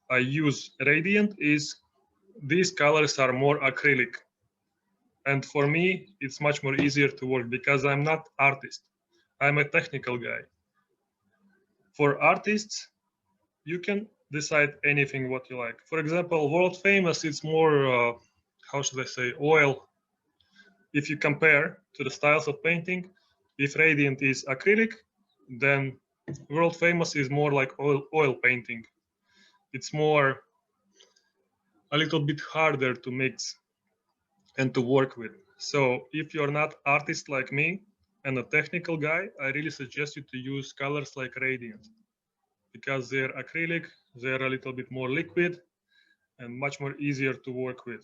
I use Radiant is these colors are more acrylic. And for me, it's much more easier to work because I'm not artist. I'm a technical guy. For artists, you can decide anything what you like. For example, world famous, it's more, how should I say, oil. If you compare to the styles of painting, if Radiant is acrylic, then world famous is more like oil painting. It's more, a little bit harder to mix and to work with. So if you're not artist like me and a technical guy, I really suggest you to use colors like Radiant because they're acrylic, they're a little bit more liquid and much more easier to work with.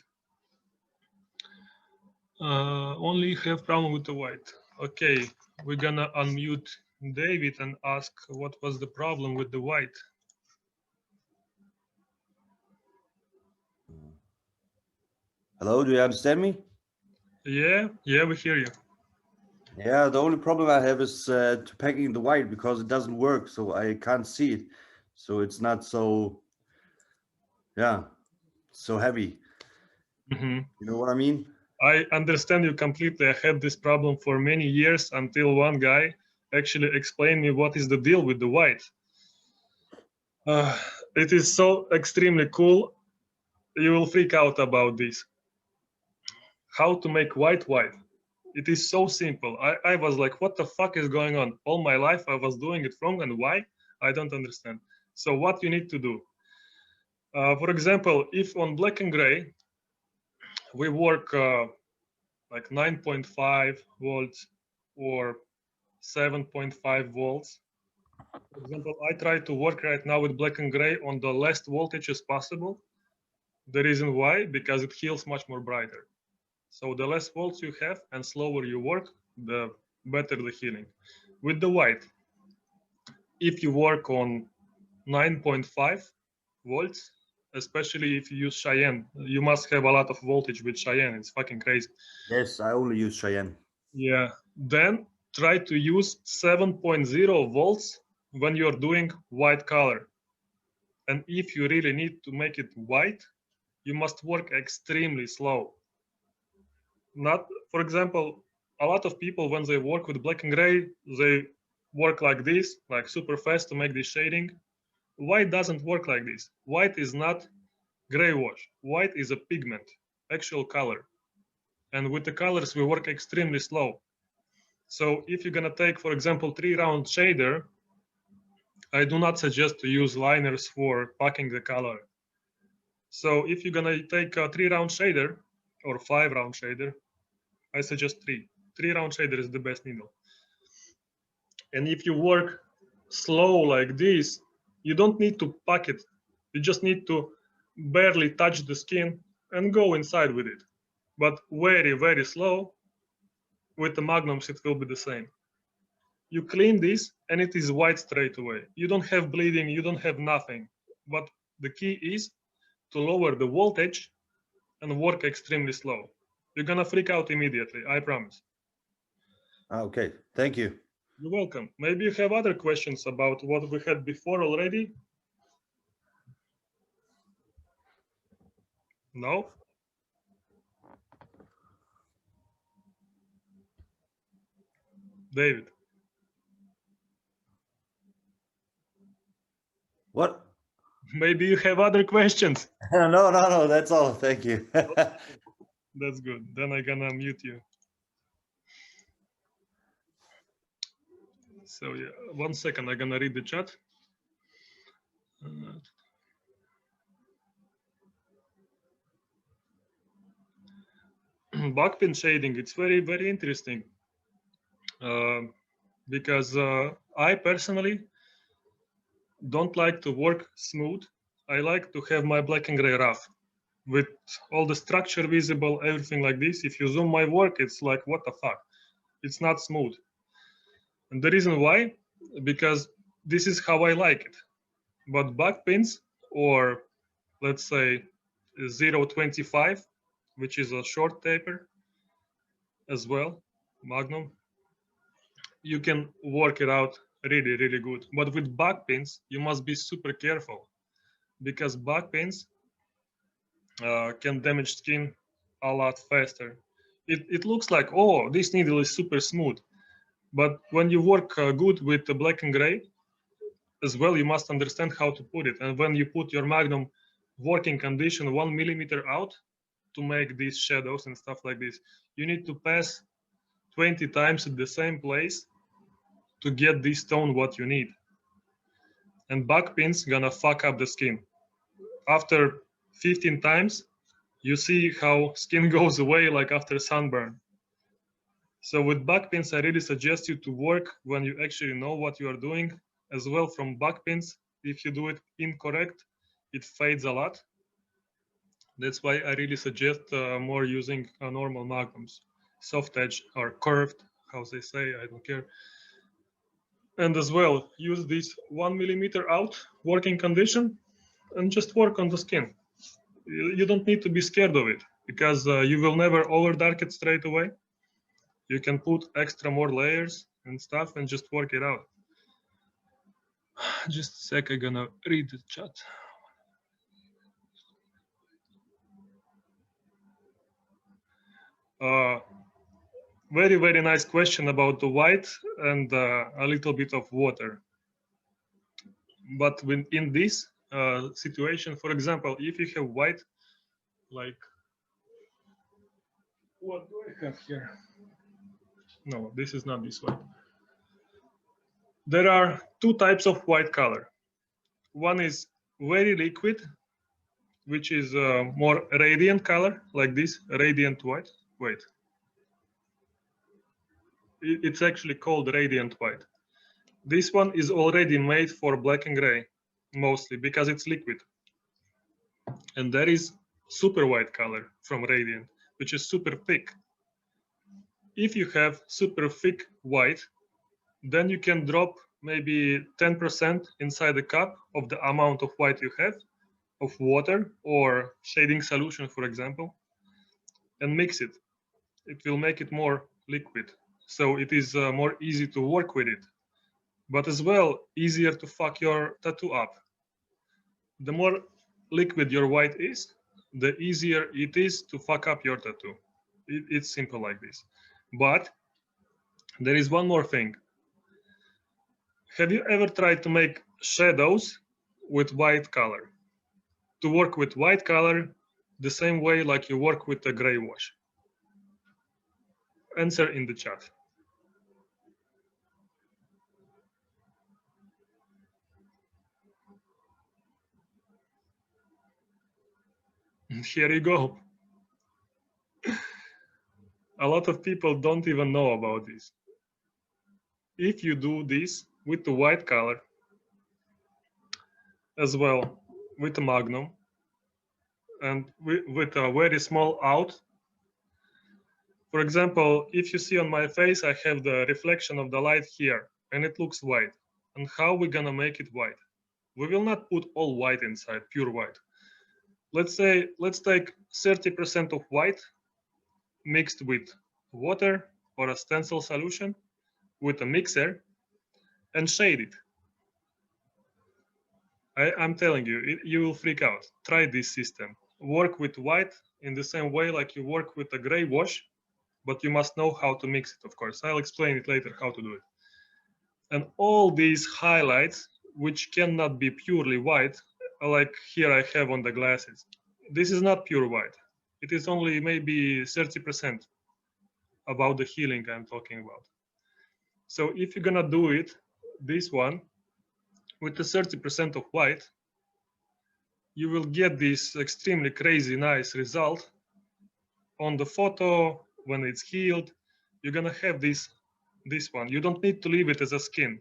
Only have problem with the white. Okay, we're gonna unmute David and ask what was the problem with the white. Hello, do you understand me? Yeah, we hear you. Yeah, the only problem I have is to packing the white because it doesn't work, so I can't see it. So it's not so, yeah, so heavy. Mm-hmm. You know what I mean? I understand you completely. I had this problem for many years until one guy actually explained me what is the deal with the white. It is so extremely cool. You will freak out about this. How to make white white. It is so simple. I was like, what the fuck is going on? All my life I was doing it wrong, and why? I don't understand. So what you need to do? For example, if on black and gray, we work like 9.5 volts or 7.5 volts. For example, I try to work right now with black and gray on the less voltage as possible. The reason why, because it heals much more brighter. So the less volts you have and slower you work, the better the healing. With the white, if you work on 9.5 volts, especially if you use Cheyenne, you must have a lot of voltage with Cheyenne. It's fucking crazy. Yes, I only use Cheyenne. Yeah. Then try to use 7.0 volts when you're doing white color. And if you really need to make it white, you must work extremely slow. Not, for example, a lot of people when they work with black and gray, they work like this, like super fast to make this shading. White doesn't work like this. White is not gray wash. White is a pigment, actual color. And with the colors, we work extremely slow. So if you're gonna take, for example, 3-round shader, I do not suggest to use liners for packing the color. So if you're gonna take a 3-round shader or 5-round shader, I suggest 3. 3-round shader is the best needle. And if you work slow like this, you don't need to pack it. You just need to barely touch the skin and go inside with it. But very, very slow. With the magnums, it will be the same. You clean this and it is white straight away. You don't have bleeding, you don't have nothing. But the key is to lower the voltage and work extremely slow. You're gonna freak out immediately, I promise. Okay, thank you. You're welcome. Maybe you have other questions about what we had before already? No? David. What? Maybe you have other questions. No, that's all. Thank you. That's good. Then I'm gonna mute you. So yeah, 1 second, I'm gonna read the chat. Backpin shading, it's very, very interesting. Because I personally don't like to work smooth. I like to have my black and gray rough with all the structure visible, everything like this. If you zoom my work, it's like, what the fuck? It's not smooth. And the reason why, because this is how I like it. But backpins, or let's say 0.25, which is a short taper as well, Magnum, you can work it out really, really good. But with backpins, you must be super careful because back pains can damage skin a lot faster. It looks like, oh, this needle is super smooth. But when you work good with the black and gray, as well, you must understand how to put it. And when you put your Magnum working condition 1 millimeter out to make these shadows and stuff like this, you need to pass 20 times at the same place to get this tone what you need. And back pins gonna fuck up the skin. After 15 times, you see how skin goes away like after sunburn. So with back pins, I really suggest you to work when you actually know what you are doing. As well from back pins, if you do it incorrect, it fades a lot. That's why I really suggest more using normal magnums, soft edge or curved, how they say, I don't care. And as well, use this 1 millimeter out working condition and just work on the skin. You don't need to be scared of it because you will never over dark it straight away. You can put extra more layers and stuff and just work it out. Just a sec, I'm gonna read the chat. Very, very nice question about the white and a little bit of water. But in this situation, for example, if you have white, like, what do I have here? No, this is not this white. There are two types of white color. One is very liquid, which is more radiant color, like this, radiant white. Wait. It's actually called radiant white. This one is already made for black and gray, mostly because it's liquid. And there is super white color from radiant, which is super thick. If you have super thick white, then you can drop maybe 10% inside the cup of the amount of white you have, of water or shading solution, for example, and mix it. It will make it more liquid. So it is more easy to work with it, but as well, easier to fuck your tattoo up. The more liquid your white is, the easier it is to fuck up your tattoo. It's simple like this. But there is one more thing. Have you ever tried to make shadows with white color? To work with white color the same way like you work with a gray wash? Answer in the chat. Here you go. A lot of people don't even know about this. If you do this with the white color, as well with the Magnum, and with a very small out, for example, if you see on my face, I have the reflection of the light here, and it looks white. And how we gonna make it white? We will not put all white inside, pure white. Let's take 30% of white mixed with water or a stencil solution with a mixer and shade it. I'm telling you, you will freak out. Try this system. Work with white in the same way like you work with a gray wash, but you must know how to mix it, of course. I'll explain it later how to do it. And all these highlights, which cannot be purely white, like here I have on the glasses, this is not pure white. It is only maybe 30% about the healing I'm talking about. So if you're gonna do it, this one, with the 30% of white, you will get this extremely crazy nice result. On the photo, when it's healed, you're gonna have this one. You don't need to leave it as a skin,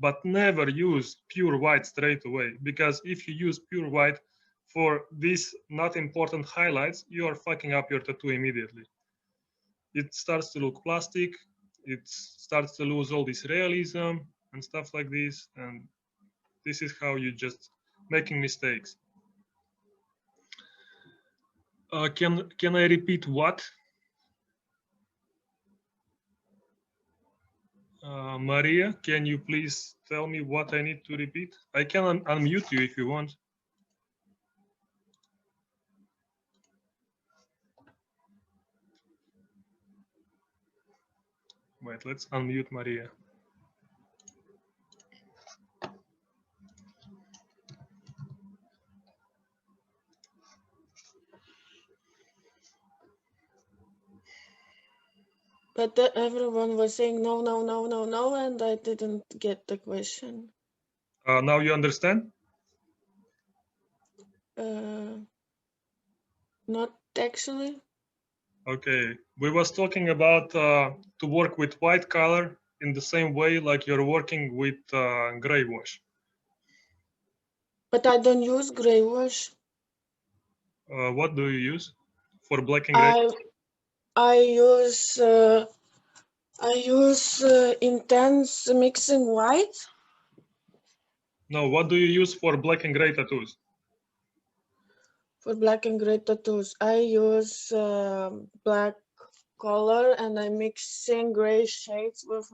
but never use pure white straight away, because if you use pure white for these not important highlights, you are fucking up your tattoo immediately. It starts to look plastic, it starts to lose all this realism and stuff like this, and this is how you just making mistakes. Can I repeat what? Maria, can you please tell me what I need to repeat? I can unmute you if you want. Wait, let's unmute Maria. But everyone was saying no, no, no, no, no, and I didn't get the question. Now you understand? Not actually. Okay, we was talking about to work with white color in the same way like you're working with gray wash. But I don't use gray wash. What do you use for black and gray? I use intense mixing white. No, what do you use for black and gray tattoos? For black and gray tattoos, I use black color and I mixing gray shades with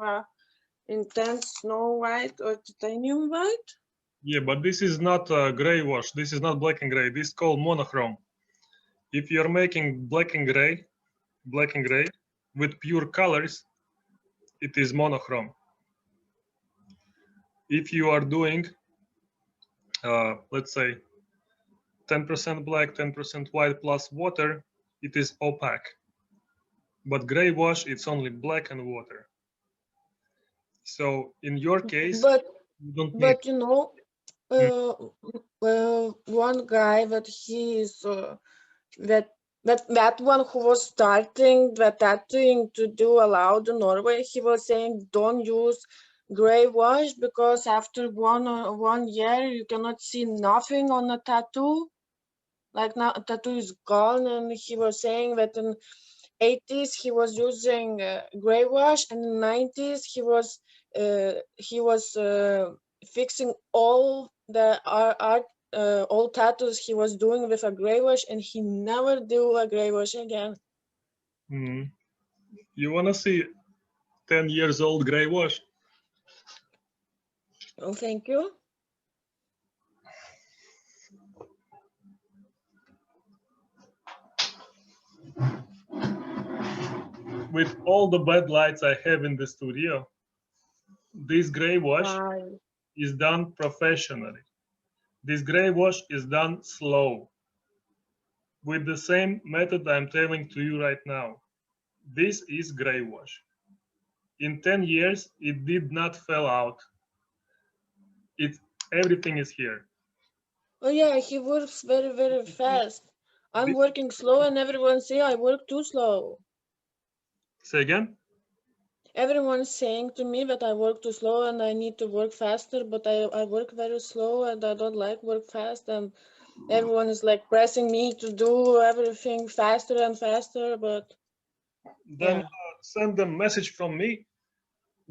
intense snow white or titanium white. Yeah, but this is not gray wash. This is not black and gray. This is called monochrome. If you're making black and gray with pure colors, it is monochrome. If you are doing, let's say, 10% black, 10% white plus water, it is opaque. But gray wash, it's only black and water. So in your case, you don't need. But you know, one guy that he is that one who was starting the tattooing to do allowed in Norway, he was saying don't use gray wash because after 1 year you cannot see nothing on a tattoo. Like now a tattoo is gone, and he was saying that in 80s he was using gray wash, and in 90s he was fixing all the art all tattoos he was doing with a gray wash, and he never do a gray wash again. You wanna see 10 years old gray wash? Oh, thank you. With all the bad lights I have in the studio, this gray wash is done professionally. This gray wash is done slow, with the same method I'm telling to you right now. This is gray wash. In 10 years, it did not fall out. Everything is here. Oh yeah, he works very, very fast. I'm working slow and everyone say I work too slow. Say again? Everyone's saying to me that I work too slow and I need to work faster, but I work very slow and I don't like work fast, and everyone is like pressing me to do everything faster and faster, but then send them message from me.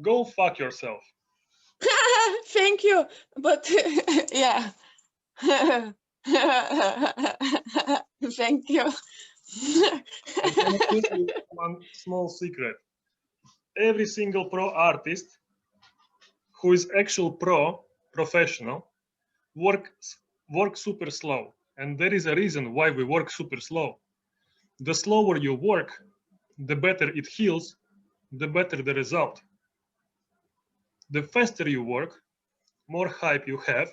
Go fuck yourself. Thank you, but yeah. Thank you. I'm gonna tell you one small secret. Every single pro artist who is actual professional, works super slow. And there is a reason why we work super slow. The slower you work, the better it heals, the better the result. The faster you work, more hype you have,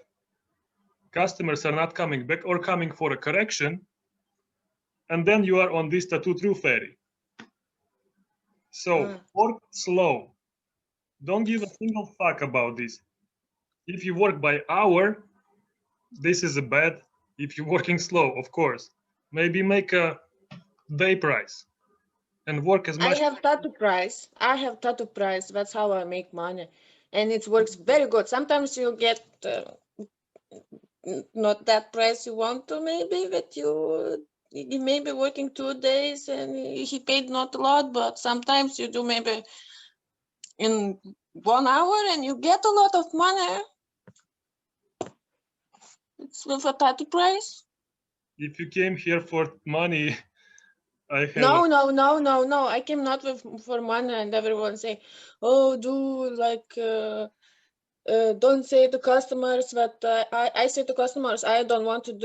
customers are not coming back or coming for a correction, and then you are on this tattoo true fairy. So work slow. Don't give a single fuck about this. If you work by hour, this is a bad. If you're working slow, of course, maybe make a day price and work as much. I have tattoo price. That's how I make money, and it works very good. Sometimes you get not that price you want to, maybe that you may be working 2 days and he paid not a lot, but sometimes you do maybe in 1 hour and you get a lot of money. It's with a tattoo price. If you came here for money, I have no. I came not for money, and everyone say, oh, do like don't say to customers that I say to customers I don't want to do